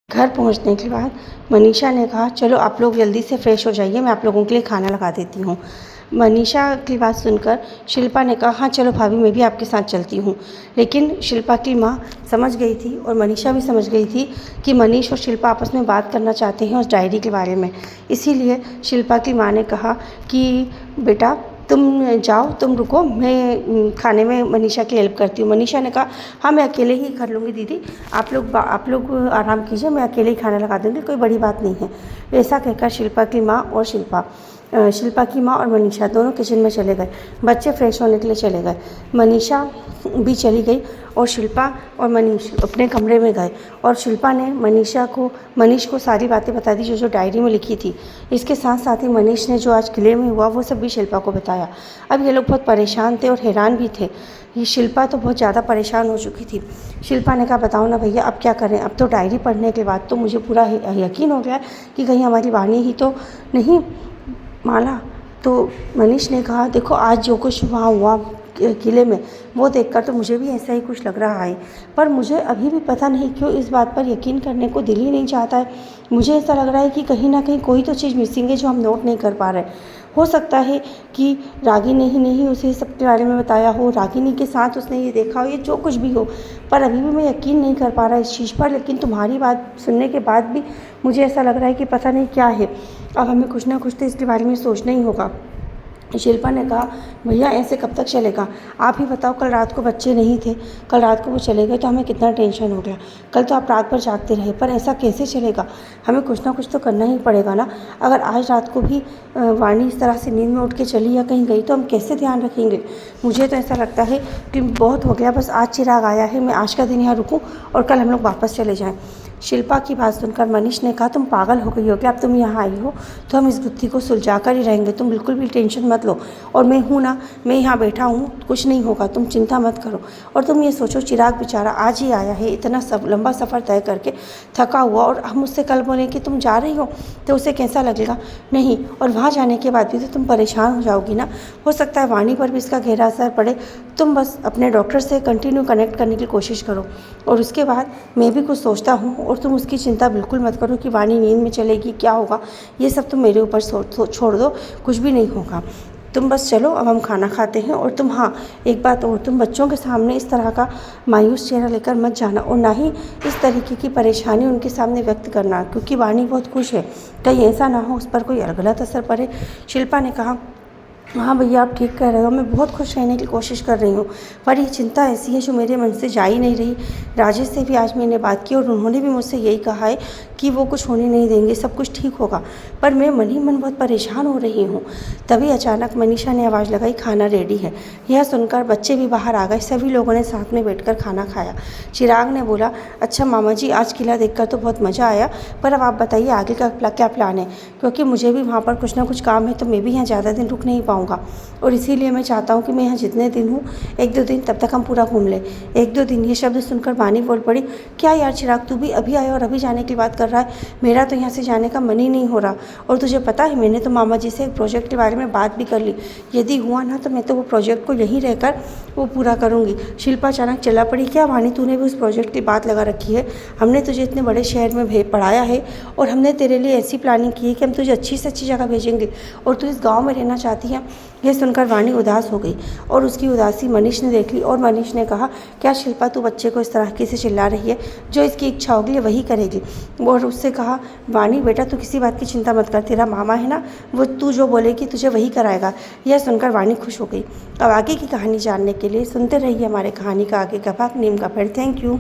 घर पहुंचने के बाद मनीषा ने कहा, चलो आप लोग जल्दी से फ्रेश हो जाइए, मैं आप लोगों के लिए खाना लगा देती हूँ। मनीषा की बात सुनकर शिल्पा ने कहा, हाँ चलो भाभी, मैं भी आपके साथ चलती हूँ। लेकिन शिल्पा की माँ समझ गई थी और मनीषा भी समझ गई थी कि मनीष और शिल्पा आपस में बात करना चाहते हैं उस डायरी के बारे में। इसीलिए शिल्पा की माँ ने कहा कि बेटा तुम जाओ, तुम रुको, मैं खाने में मनीषा की हेल्प करती हूँ। मनीषा ने कहा, हाँ मैं अकेले ही कर लूँगी दीदी, आप लोग आराम कीजिए, मैं अकेले ही खाना लगा दूँगी, कोई बड़ी बात नहीं है। ऐसा कहकर शिल्पा की माँ और मनीषा दोनों किचन में चले गए। बच्चे फ्रेश होने के लिए चले गए। मनीषा भी चली गई और शिल्पा और मनीष अपने कमरे में गए और शिल्पा ने मनीष को सारी बातें बता दी जो डायरी में लिखी थी। इसके साथ साथ ही मनीष ने जो आज किले में हुआ वो सब भी शिल्पा को बताया। अब ये लोग बहुत परेशान थे और हैरान भी थे। ये शिल्पा तो बहुत ज़्यादा परेशान हो चुकी थी। शिल्पा ने कहा, बताओ ना भैया, अब क्या करें? अब तो डायरी पढ़ने के बाद तो मुझे पूरा यकीन हो गया कि कहीं हमारी वाणी ही तो नहीं माला। तो मनीष ने कहा, देखो आज जो कुछ वहाँ हुआ किले में वो देखकर तो मुझे भी ऐसा ही कुछ लग रहा है, पर मुझे अभी भी पता नहीं क्यों इस बात पर यकीन करने को दिल ही नहीं चाहता है। मुझे ऐसा लग रहा है कि कहीं ना कहीं कोई तो चीज़ मिसिंग है जो हम नोट नहीं कर पा रहे। हो सकता है कि रागिनी ही नहीं उसे सबके बारे में बताया हो, रागिनी के साथ उसने ये देखा हो, ये जो कुछ भी हो, पर अभी भी मैं यकीन नहीं कर पा रहा इस चीज़ पर। लेकिन तुम्हारी बात सुनने के बाद भी मुझे ऐसा लग रहा है कि पता नहीं क्या है। अब हमें कुछ ना कुछ तो इसके बारे में सोचना ही होगा। शिल्पा ने कहा, भैया ऐसे कब तक चलेगा? आप ही बताओ, कल रात को बच्चे नहीं थे, कल रात को वो चले गए तो हमें कितना टेंशन हो गया। कल तो आप रात भर जागते रहे, पर ऐसा कैसे चलेगा? हमें कुछ ना कुछ तो करना ही पड़ेगा ना। अगर आज रात को भी वाणी इस तरह से नींद में उठ के चली या कहीं गई तो हम कैसे ध्यान रखेंगे? मुझे तो ऐसा लगता है कि बहुत हो गया, बस आज चिराग आया है, मैं आज का दिन यहाँ रुकूँ और कल हम लोग वापस चले जाएँ। शिल्पा की बात सुनकर मनीष ने कहा, तुम पागल हो गई हो क्या? अब तुम यहाँ आई हो तो हम इस गुत्थी को सुलझा कर ही रहेंगे, तुम बिल्कुल भी टेंशन मत लो। और मैं हूँ ना, मैं यहाँ बैठा हूँ, कुछ नहीं होगा, तुम चिंता मत करो। और तुम ये सोचो, चिराग बेचारा आज ही आया है, इतना लंबा सफ़र तय करके थका हुआ, और हम उससे कल बोलें कि तुम जा रही हो तो उसे कैसा लगेगा? नहीं, और वहाँ जाने के बाद भी तो तुम परेशान हो जाओगी ना। हो सकता है वाणी पर भी इसका गहरा असर पड़े। तुम बस अपने डॉक्टर से कंटिन्यू कनेक्ट करने की कोशिश करो और उसके बाद मैं भी कुछ सोचता हूँ। और तुम उसकी चिंता बिल्कुल मत करो कि वाणी नींद में चलेगी, क्या होगा, ये सब तुम मेरे ऊपर छोड़ दो, कुछ भी नहीं होगा। तुम बस चलो, अब हम खाना खाते हैं। और तुम, हाँ एक बात और, तुम बच्चों के सामने इस तरह का मायूस चेहरा लेकर मत जाना और ना ही इस तरीके की परेशानी उनके सामने व्यक्त करना, क्योंकि वाणी बहुत खुश है, कहीं ऐसा ना हो उस पर कोई गलत असर पड़े। शिल्पा ने कहा, हाँ भैया आप ठीक कह रहे हो, मैं बहुत खुश रहने की कोशिश कर रही हूँ, पर ये चिंता ऐसी है जो मेरे मन से जा ही नहीं रही। राजेश से भी आज मैंने बात की और उन्होंने भी मुझसे यही कहा है कि वो कुछ होने नहीं देंगे, सब कुछ ठीक होगा, पर मैं मन ही मन बहुत परेशान हो रही हूँ। तभी अचानक मनीषा ने आवाज़ लगाई, खाना रेडी है। यह सुनकर बच्चे भी बाहर आ गए। सभी लोगों ने साथ में बैठकर खाना खाया। चिराग ने बोला, अच्छा मामा जी, आज किला देखकर तो बहुत मज़ा आया, पर अब आप बताइए आगे का क्या प्लान है? क्योंकि मुझे भी वहाँ पर कुछ ना कुछ काम है, तो मैं भी यहाँ ज़्यादा दिन रुक नहीं पाऊँगा, और इसीलिए मैं चाहता हूँ कि मैं यहाँ जितने दिन हूँ, 1-2 दिन, तब तक हम पूरा घूम लें। 1-2 दिन, ये शब्द सुनकर वाणी बोल पड़ी, क्या यार चिराग, तू भी अभी आया और अभी जाने की बात कर रहा है? मेरा तो यहाँ से जाने का मन ही नहीं हो रहा। और तुझे पता है, मैंने तो मामा जी से एक प्रोजेक्ट के बारे में बात भी कर ली, यदि हुआ ना तो मैं तो वो प्रोजेक्ट को यहीं रहकर वो पूरा करूँगी। शिल्पा अचानक चला पड़ी, क्या वाणी, तूने भी उस प्रोजेक्ट की बात लगा रखी है? हमने तुझे इतने बड़े शहर में पढ़ाया है और हमने तेरे लिए ऐसी प्लानिंग की है कि हम तुझे अच्छी से अच्छी जगह भेजेंगे और तू इस गाँव में रहना चाहती है। यह सुनकर वाणी उदास हो गई और उसकी उदासी मनीष ने देख ली और मनीष ने कहा, क्या शिल्पा तू बच्चे को इस तरह से चिल्ला रही है? जो इसकी इच्छा होगी वही करेगी। और उससे कहा, वाणी बेटा तू किसी बात की चिंता मत कर, तेरा मामा है ना, वो तू जो बोलेगी तुझे वही कराएगा। यह सुनकर वाणी खुश हो गई। अब आगे की कहानी जानने के लिए सुनते रहिए हमारे कहानी का आगे का भाग, नीम का पेड़। Thank you.